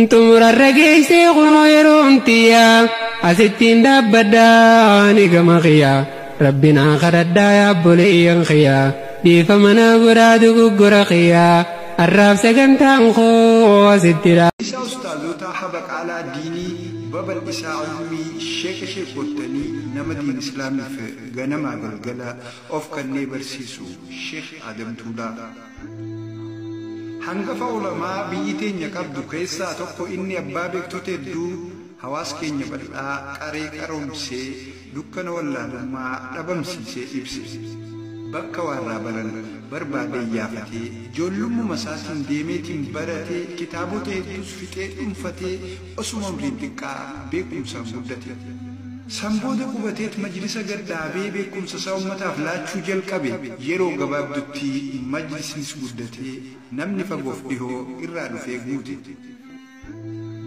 tumura rageessee kunoo yeroon tiyyaa asittiin dhaabbadhaa ni gama qiyyaa rabbinaa kadhadhaa yaabboleeyyan qiyyaa dhiifama naa godhaa dogoggora qiyyaa arraab sagantaan koo asitti dha. Isa ustaazota habaq alaa diinii babal isaa ilmii sheeka qottanii nama diin islaamiif ganamaa galgala of kannee barsiisu Sheekh Adam Tuulaa. Hangafa ulamaa biyyi teenya qabdu keessaa tokko inni abbaa beektota hedduu hawaas keenya bal'aa qaree qaroomsee dukkana wallaalummaa dhabamsiisee ibse. Bakka warraa baran barbaadee yaafatee ijoollummaa isaatiin deemeetiin baratee kitaabota hedduus fixee dhuunfatee osuma umriin xiqqaa beekumsaan guddate. Sambooda qubateet majlisa gaddaabee beekumsa isaa uummataaf laachuu jalqabe yeroo gabaabdutti majlisnis guddatee namni fagoof dhihoo irraa dhufee guute.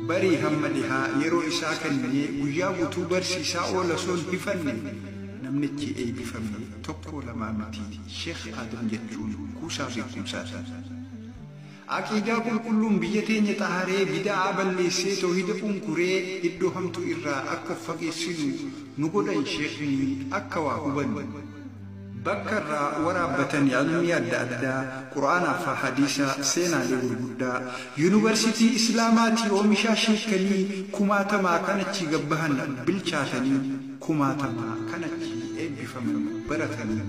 Barii hamma dhihaa yeroo isaa kennee guyyaa guutuu barsiisaa oola soon hifanne namnichi eebbifame tokko lamaa miti Sheekh Adam jechuun kuusaa beekumsaati. Aqiidaa qulqulluun biyya teenya xaharee bid'aa balleessee tawhiida kunkuree iddoo hamtuu irraa akka fageessinu nu godhan sheekni akka waa hubannu. Bakka irraa waraabbatanii ilmii adda addaa Qur'aanaa fi hadiisa seenaalee gurguddaa yuunivarsiitii Islaamaatii oomishaa sheekanii kumaatamaa kanachi gabbahan bilchaatanii kumaatamaa kanachi eebbifaman baratanii.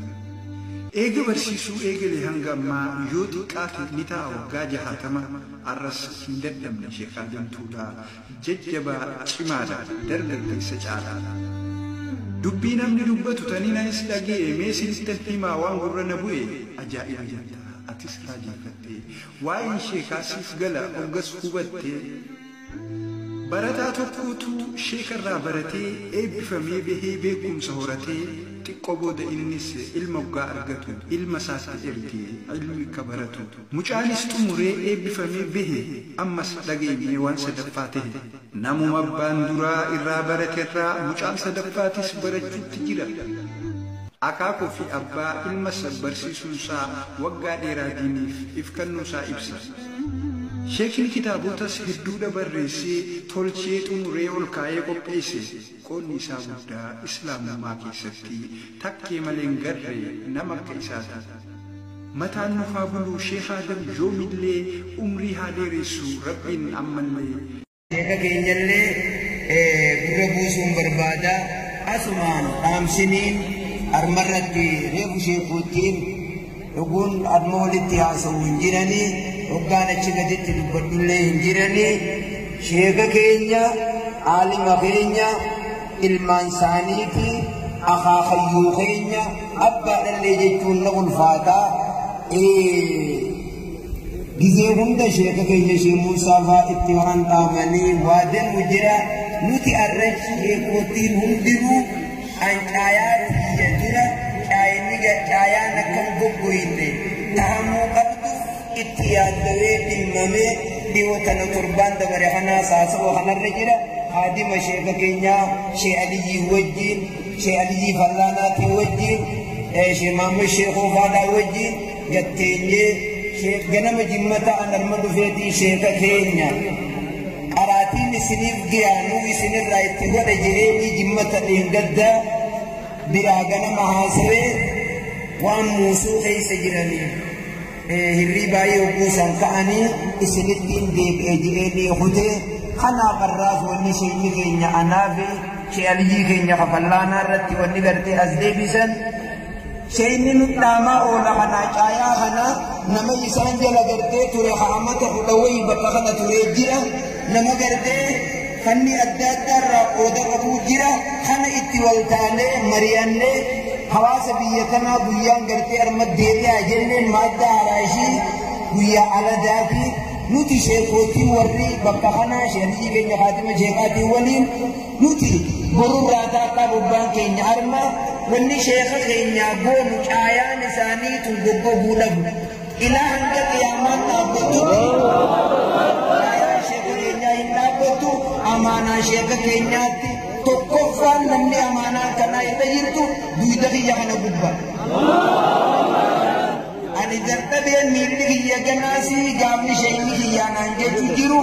Eega barsiisuu eegalee hanga ammaa yoo xiqqaate ni ta'a waggaa 60 arras hin dadhabne Sheekh Adam Tuulaa jajjabaa cimaadha dargaggeessa caalaadha. Dubbii namni dubbatu tanii anis dhagee mee sinittan himaa waan gurra na bu'e ajaa'iba jetta atis raajeffattee waa'een sheekaasiif gala hoggas hubattee barataa tokkotu sheekarraa baratee eebbifamee bahee beekumsa horatee xiqqoo booda innis ilma waggaa argatu ilma isaatti ergee ilmi akka baratu mucaanis xumuree eebbifamee bahe ammas dhageenyee waan sadaffaa ta'e namuma abbaan duraa irraa baraterraa mucaan sadaffaatis barachuutti jira. Akaakuu fi abbaa ilma barsiisuunsaa waggaa dheeraa diiniif ifkannuusaa ibsa. Sheekni kitaabotas hedduudha barreessee tolchee xumuree ol kaa'ee qopheesse. Qoonni isaa guddaa islaamummaa keessatti takkee malee hin garre nama akka isaati. Mataan nufaa buluu Sheekh Adam yoomillee umrii haa dheeressu rabbiin ammallee. Sheeka keenyallee gurra buusuun barbaada asumaan dhaamsiniin armarratti reefu sheekootiin dhuguun adma walitti haasa'uu hin jiranii hoggaan achi gaditti dubbadhullee hin jiranii sheeka keenya aalima keenya ilmaan isaanii fi akaakayyuu keenya abbaadhallee jechuun na ulfaataa gizee hunda sheeka keenya Sheekh Muusaa fa'aa itti waan dhaamanii waadannu jira nuti arrachi sheekootiin hundinuu caayaa tiyya jira caayaan akkam goggoyne tahamuu qabdu itti yaaddawee dhimmamee dhiyootana torbaan dabare kanaas haasa'oo kanarra jira haadima sheeka keenyaa Sheekh Aliyyii wajjin Sheekh Aliyyii Fallaanaatii wajjin Sheekh Maamud Sheekoo Faadaa wajjin gatteenyee ganama jimmata anarma dhufeetii sheeka keenya qaraatiin isiniif giyaanuu isinirraa itti godha jedheenii jimmata dheengaddaa biraa ganama haasawee waan muusuu keessa jiranii hirrii baay'ee ogguusan ka'anii isinittiin deebi'e jedheenii hutee kanaaf har'aas wanni sheekni keenya anaa fi Sheekh Aliyyii keenya Fallaanaa irratti wanni gartee as deebisan sheekni nudhaamaa oola kanaa caayaa kana nama isaan jala gartee ture haamata fudhawee bakka kana ture jira nama gartee fanni adda addaarraa qooda qabuu jira kana itti waltaalee mari'annee hawaasa biyya kanaa guyyaan gartee arma deebi'aa jenneen maadda haraashii guyyaa aladaatii nuti sheekootii warri bakka kanaa sheekii keenya Faatima sheekaatii waliin nuti borurraa taaqaa bobbaan keenya arma wanni sheeka keenyaa goonu caayaan isaaniitu goggoguu dhabu ilaa hanga qiyaamaan dhaabbatutti caayaan sheeka keenyaa hin dhaabbatu amaanaa sheeka keenyaatti tokkoffaan namni amaanaa kanaa irra jirtu duyda kiyya kana gubbaa ani dadhabeen miilli kiyya ganaasii gaafni sheekni kiyyaanaan jechuu jiru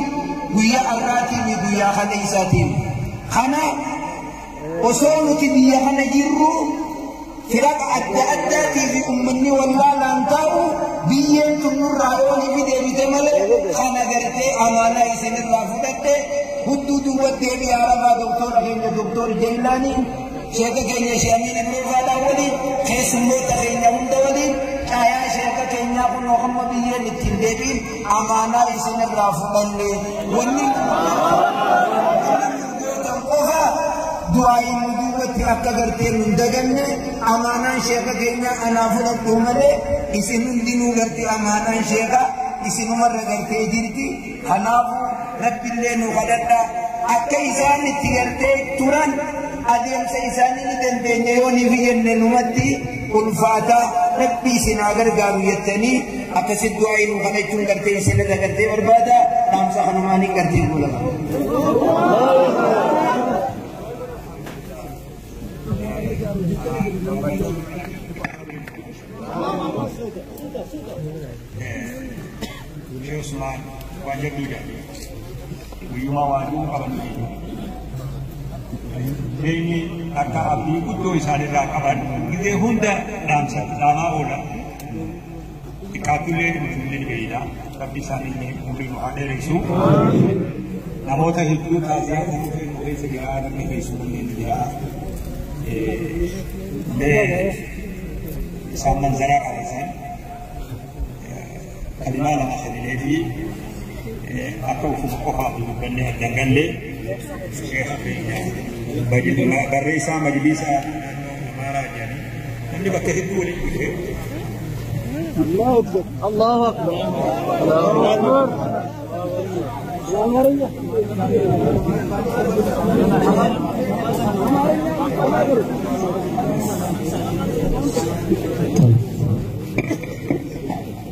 guyyaa arraatiin guyyaa kana isaatiin kana osoo nuti biyya kana jirru firaqa adda addaatii fi ummanni wallaalaan ta'u biyyeen tun nurraa yoonii fi deebite malee kana gartee amaanaa isinirraa fudhatte hudduu duuba deebii arabaa doktora keenya doktor Jaylaanii sheeka keenya Shaamiin Ibroofadhaa waliin keessummoota keenya hunda waliin caayaa sheeka keenyaa kunoo hamma biyyeen ittiin deebiin amaanaa isinirraa fudhanne wanni qofa du'aayin nu duubatti akka gartee nun daganne amaanaan sheeka keenya anaa fudhadhu malee isin hundinuu gartee amaanaan sheeka isinumarra gartee jirti kanaafu rabbillee nu kadhadha akka isaan itti gartee turan adeemsa isaanii ni dandeenya yoonii fi jenne numatti ulfaata rabbii isinaa gargaaru jettanii akkasit du'aayin nu kadhachuun gartee isinirra gartee barbaada dhaamsa kanumaanii gartee gulama Usman wajib juga. Uyuma wajib kapan ini? Ini akan abdi kudo isadirah kapan? Kita Honda dalam sama orang. Ikatulnya mungkin beda, tapi saat ini mungkin ada isu. Namun saya itu saja mungkin segera ada isu mungkin dia. Sama zarak ada sih. Kalimat lama saya di atau fuqaha bukannya dengan le bagi barisa majlisa mara jadi ini pakai itu boleh Allahu Akbar Allahu Akbar Allahu Akbar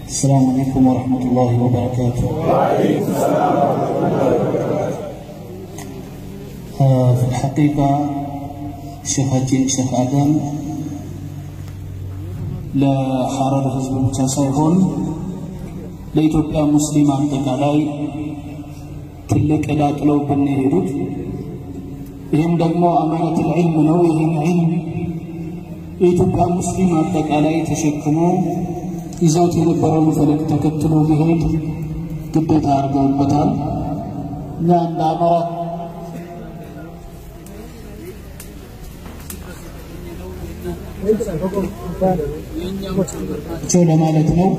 السلام عليكم ورحمة الله وبركاته. وعليكم السلام ورحمة الله وبركاته. في الحقيقة الشيخ آدم لا حرر حزب المتسايفون لإثيوبيا مسلمة بكالاي تلك إلى قلوب النهيرود ይህም ደግሞ አማናት العلم ነው ይህም علم የኢትዮጵያ ሙስሊም አጠቃላይ ተሸክሞ ይዘውት የነበረውን ፈለግ ተከትሎ መሄድ ግዴታ አድርገውበታል እና እንደ አማራ ለማለት ነው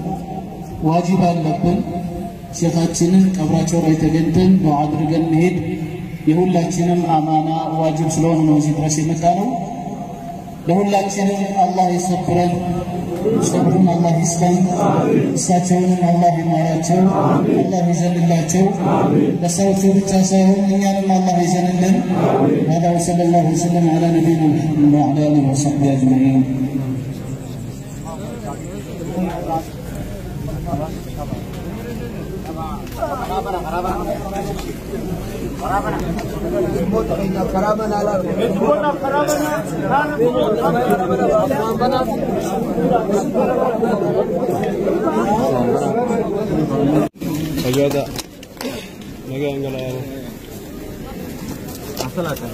ዋጅብ አለብን ሸኻችንን ቀብራቸው ላይ ተገኝተን ዱዓ አድርገን መሄድ የሁላችንም አማና ዋጅብ ስለሆነ ነው እዚህ ድረስ የመጣነው ለሁላችንም አላህ ይሰብረን ሰብሩን አላህ ይስጠን እሳቸውን አላህ ይማራቸው አላህ ይዘንላቸው ለሰዎች ብቻ ሳይሆን እኛንም አላህ ይዘንልን هذا وصلى الله وسلم على نبينا محمد وعلى اله وصحبه اجمعين Agada nagangala yan asalatan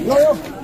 yo